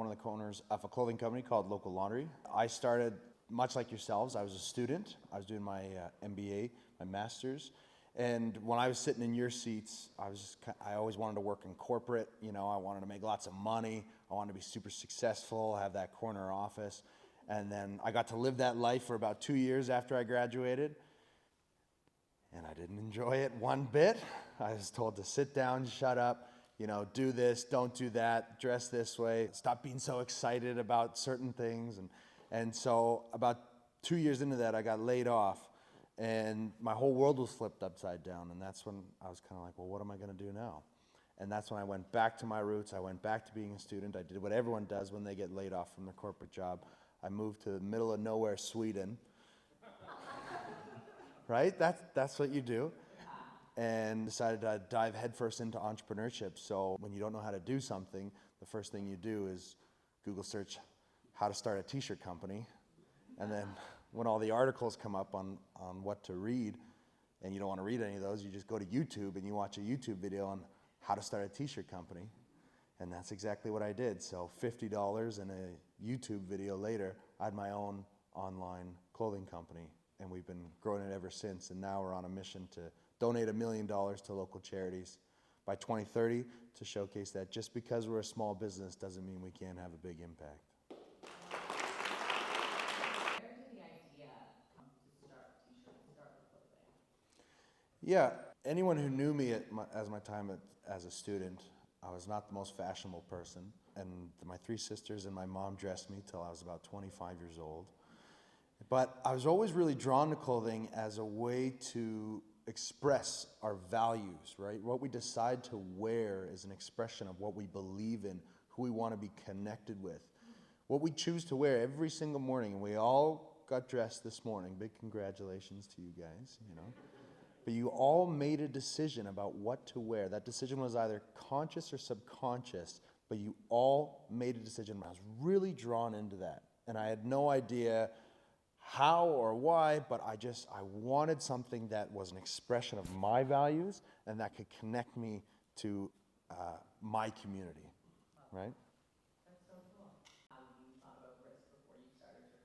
one of the co-owners of a clothing company called Local Laundry. I started much like yourselves. I was a student. I was doing my MBA, my master's. And when I was sitting in your seats, I always wanted to work in corporate. You know, I wanted to make lots of money. I wanted to be super successful, have that corner office. And then I got to live that life for about 2 years after I graduated. And I didn't enjoy it one bit. I was told to sit down, shut up, you know, do this, don't do that, dress this way, stop being so excited about certain things. And so about 2 years into that, I got laid off. And my whole world was flipped upside down. And that's when I was kind of like, well, what am I going to do now? And that's when I went back to my roots. I went back to being a student. I did what everyone does when they get laid off from their corporate job. I moved to the middle of nowhere, Sweden. Right? That's what you do. And decided to dive headfirst into entrepreneurship. So when you don't know how to do something, the first thing you do is Google search how to start a t-shirt company. And then when all the articles come up on what to read, and you don't want to read any of those, you just go to YouTube and you watch a YouTube video on how to start a t-shirt company. And that's exactly what I did. So $50 and a YouTube video later, I had my own online clothing company. And we've been growing it ever since. And now we're on a mission to donate $1 million to local charities by 2030 to showcase that just because we're a small business doesn't mean we can't have a big impact. Where did the idea come to start with clothing? Yeah, anyone who knew me as my time as a student, I was not the most fashionable person. And my 3 sisters and my mom dressed me till I was about 25 years old. But I was always really drawn to clothing as a way to express our values, right? What we decide to wear is an expression of what we believe in, who we want to be connected with. What we choose to wear every single morning, and we all got dressed this morning. Big congratulations to you guys, you know. But you all made a decision about what to wear. That decision was either conscious or subconscious, but you all made a decision. I was really drawn into that. And I had no idea how or why, but I wanted something that was an expression of my values and that could connect me to my community, right? That's so cool. You thought about risk before you started your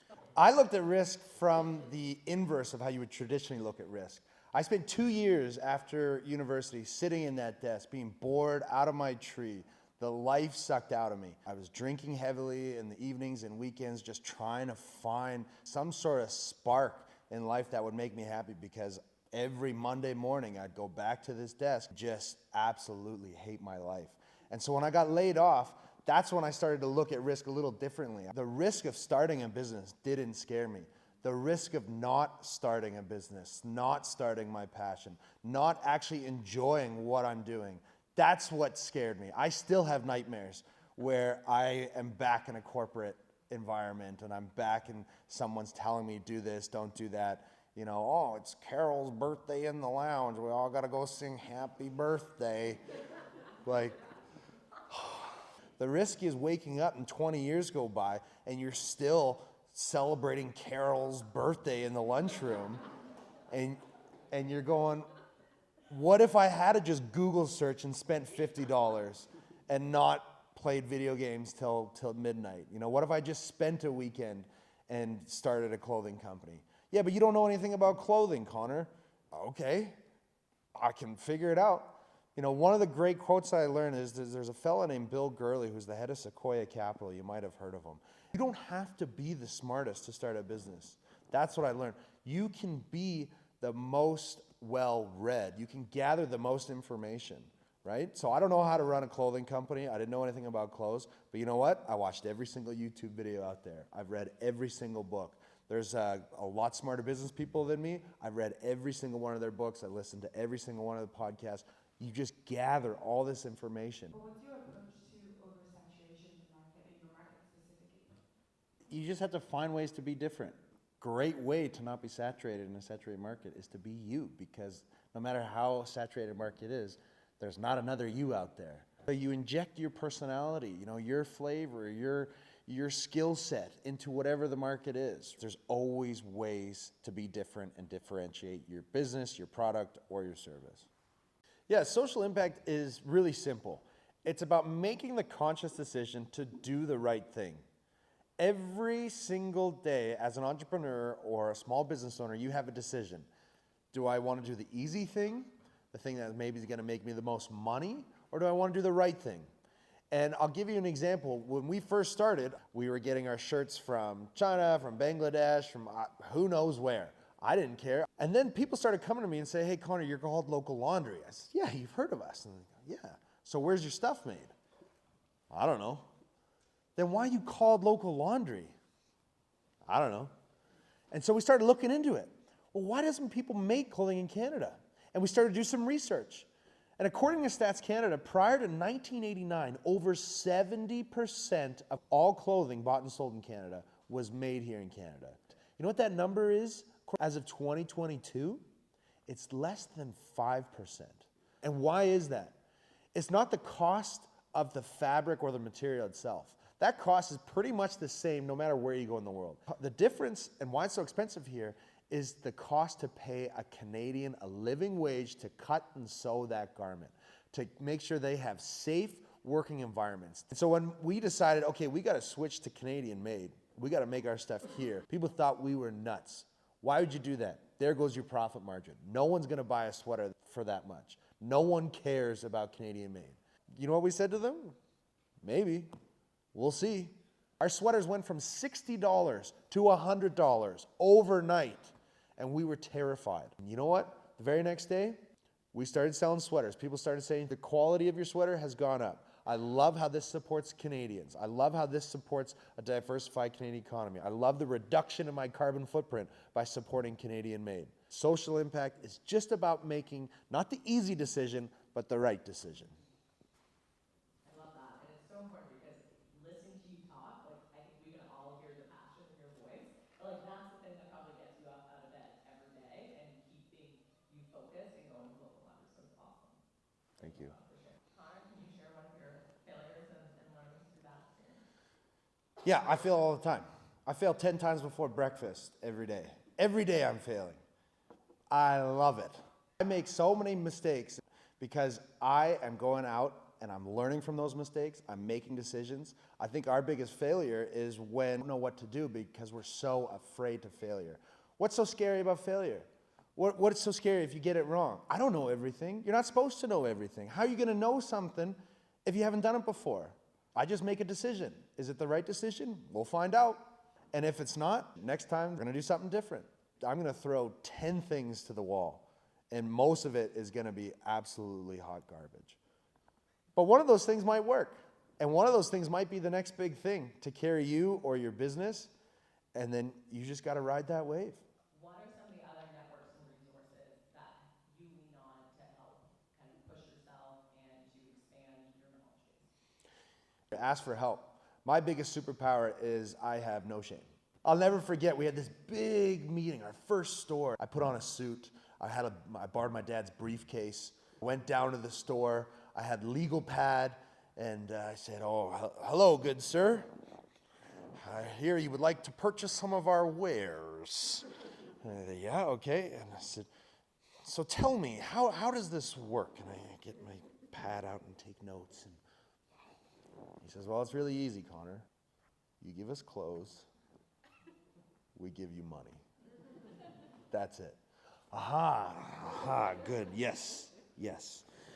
company? I looked at risk from the inverse of how you would traditionally look at risk. I spent 2 years after university sitting in that desk, being bored out of my tree. The life sucked out of me. I was drinking heavily in the evenings and weekends, just trying to find some sort of spark in life that would make me happy, because every Monday morning I'd go back to this desk, just absolutely hate my life. And so when I got laid off, that's when I started to look at risk a little differently. The risk of starting a business didn't scare me. The risk of not starting a business, not starting my passion, not actually enjoying what I'm doing, that's what scared me. I still have nightmares where I am back in a corporate environment and I'm back and someone's telling me, do this, don't do that. You know, oh, it's Carol's birthday in the lounge. We all got to go sing happy birthday. Like, the risk is waking up and 20 years go by and you're still celebrating Carol's birthday in the lunchroom. And you're going, what if I had to just Google search and spent $50 and not played video games till midnight? You know, what if I just spent a weekend and started a clothing company? Yeah, but you don't know anything about clothing, Connor. Okay, I can figure it out. You know, one of the great quotes I learned is there's a fella named Bill Gurley who's the head of Sequoia Capital. You might have heard of him. You don't have to be the smartest to start a business. That's what I learned. You can be the most well-read. You can gather the most information, right? So I don't know how to run a clothing company. I didn't know anything about clothes. But you know what? I watched every single YouTube video out there. I've read every single book. There's a lot smarter business people than me. I've read every single one of their books. I listened to every single one of the podcasts. You just gather all this information. But what's your approach to oversaturation in the market, in your market specifically? You just have to find ways to be different. Great way to not be saturated in a saturated market is to be you, because no matter how saturated a market is, there's not another you out there. So you inject your personality, you know, your flavor, your skill set into whatever the market is. There's always ways to be different and differentiate your business, your product, or your service. Yeah, social impact is really simple. It's about making the conscious decision to do the right thing. Every single day as an entrepreneur or a small business owner, you have a decision. Do I want to do the easy thing, the thing that maybe is going to make me the most money, or do I want to do the right thing? And I'll give you an example. When we first started, we were getting our shirts from China, from Bangladesh, from who knows where. I didn't care. And then people started coming to me and say, hey, Connor, you're called Local Laundry. I said, yeah, you've heard of us. And they go, yeah. So where's your stuff made? I don't know. Then why are you called Local Laundry? I don't know. And so we started looking into it. Well, why doesn't people make clothing in Canada? And we started to do some research. And according to Stats Canada, prior to 1989, over 70% of all clothing bought and sold in Canada was made here in Canada. You know what that number is? As of 2022, it's less than 5%. And why is that? It's not the cost of the fabric or the material itself. That cost is pretty much the same no matter where you go in the world. The difference and why it's so expensive here is the cost to pay a Canadian a living wage to cut and sew that garment, to make sure they have safe working environments. And so when we decided, okay, we got to switch to Canadian made, we got to make our stuff here, people thought we were nuts. Why would you do that? There goes your profit margin. No one's going to buy a sweater for that much. No one cares about Canadian made. You know what we said to them? Maybe. We'll see. Our sweaters went from $60 to $100 overnight, and we were terrified. And you know what? The very next day, we started selling sweaters. People started saying the quality of your sweater has gone up. I love how this supports Canadians. I love how this supports a diversified Canadian economy. I love the reduction in my carbon footprint by supporting Canadian made. Social impact is just about making not the easy decision, but the right decision. I love that, and it's so important because listening to you talk, like I think we can all hear the passion in your voice. But like that's the thing that probably gets you up out of bed every day and keeping you focused and going with Local Laundry. So it's awesome. Thank you. For sure. Connor, can you share one of your failures and learnings through that experience? Yeah, I fail all the time. I fail 10 times before breakfast every day. Every day I'm failing. I love it. I make so many mistakes because I am going out and I'm learning from those mistakes. I'm making decisions. I think our biggest failure is when we don't know what to do because we're so afraid to failure. What's so scary about failure? What's so scary if you get it wrong? I don't know everything. You're not supposed to know everything. How are you going to know something if you haven't done it before? I just make a decision. Is it the right decision? We'll find out. And if it's not, next time we're going to do something different. I'm going to throw 10 things to the wall, and most of it is going to be absolutely hot garbage. But one of those things might work, and one of those things might be the next big thing to carry you or your business, and then you just got to ride that wave. What are some of the other networks and resources that you lean on to help kind of push yourself and to expand your knowledge base? Ask for help. My biggest superpower is I have no shame. I'll never forget, we had this big meeting, our first store. I put on a suit. I borrowed my dad's briefcase. Went down to the store. I had legal pad, and I said, "Oh, hello, good sir. I hear you would like to purchase some of our wares." Yeah, okay. And I said, "So tell me, how does this work?" And I get my pad out and take notes. And he says, "Well, it's really easy, Connor. You give us clothes, we give you money. That's it." Aha, good, yes.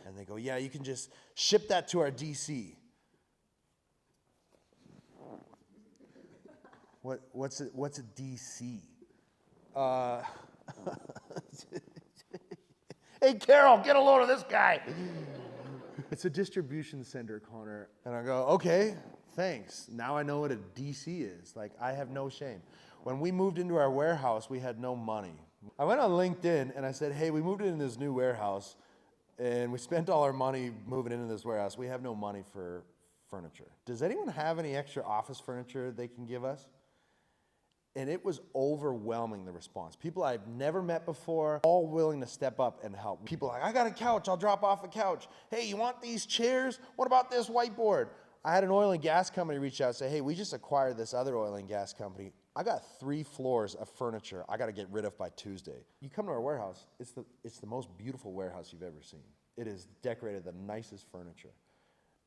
And they go, "Yeah, you can just ship that to our DC. What's a DC? Hey, Carol, get a load of this guy. It's a distribution center, Connor. And I go, "Okay, thanks. Now I know what a DC is." Like, I have no shame. When we moved into our warehouse, we had no money. I went on LinkedIn and I said, "Hey, we moved into this new warehouse and we spent all our money moving into this warehouse. We have no money for furniture. Does anyone have any extra office furniture they can give us?" And it was overwhelming, the response. People I've never met before, all willing to step up and help. People like, "I got a couch, I'll drop off a couch. Hey, you want these chairs? What about this whiteboard?" I had an oil and gas company reach out and say, "Hey, we just acquired this other oil and gas company. I got 3 floors of furniture I got to get rid of by Tuesday." You come to our warehouse, it's the most beautiful warehouse you've ever seen. It is decorated the nicest furniture.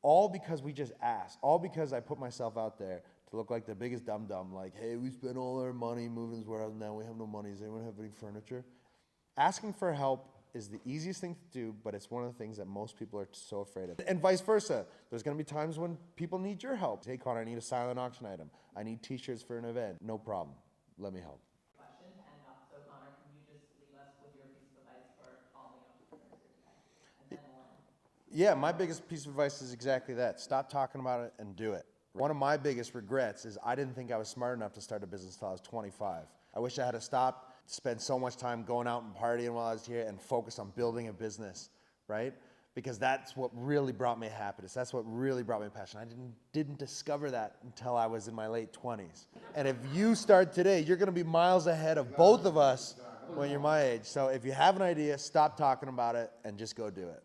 All because we just asked. All because I put myself out there to look like the biggest dum-dum, like, hey, we spent all our money moving this warehouse, now we have no money. Does anyone have any furniture? Asking for help is the easiest thing to do, but it's one of the things that most people are so afraid of. And vice versa. There's gonna be times when people need your help. Hey, Connor, I need a silent auction item. I need t-shirts for an event. No problem. Let me help. Question, and so Connor, can you just leave us with your piece of advice for all the entrepreneurs here today? And then we'll end. Yeah, my biggest piece of advice is exactly that. Stop talking about it and do it. One of my biggest regrets is I didn't think I was smart enough to start a business until I was 25. I wish I had to stop, spend so much time going out and partying while I was here and focus on building a business, right? Because that's what really brought me happiness. That's what really brought me passion. I didn't discover that until I was in my late 20s. And if you start today, you're gonna be miles ahead of both of us when you're my age. So if you have an idea, stop talking about it and just go do it.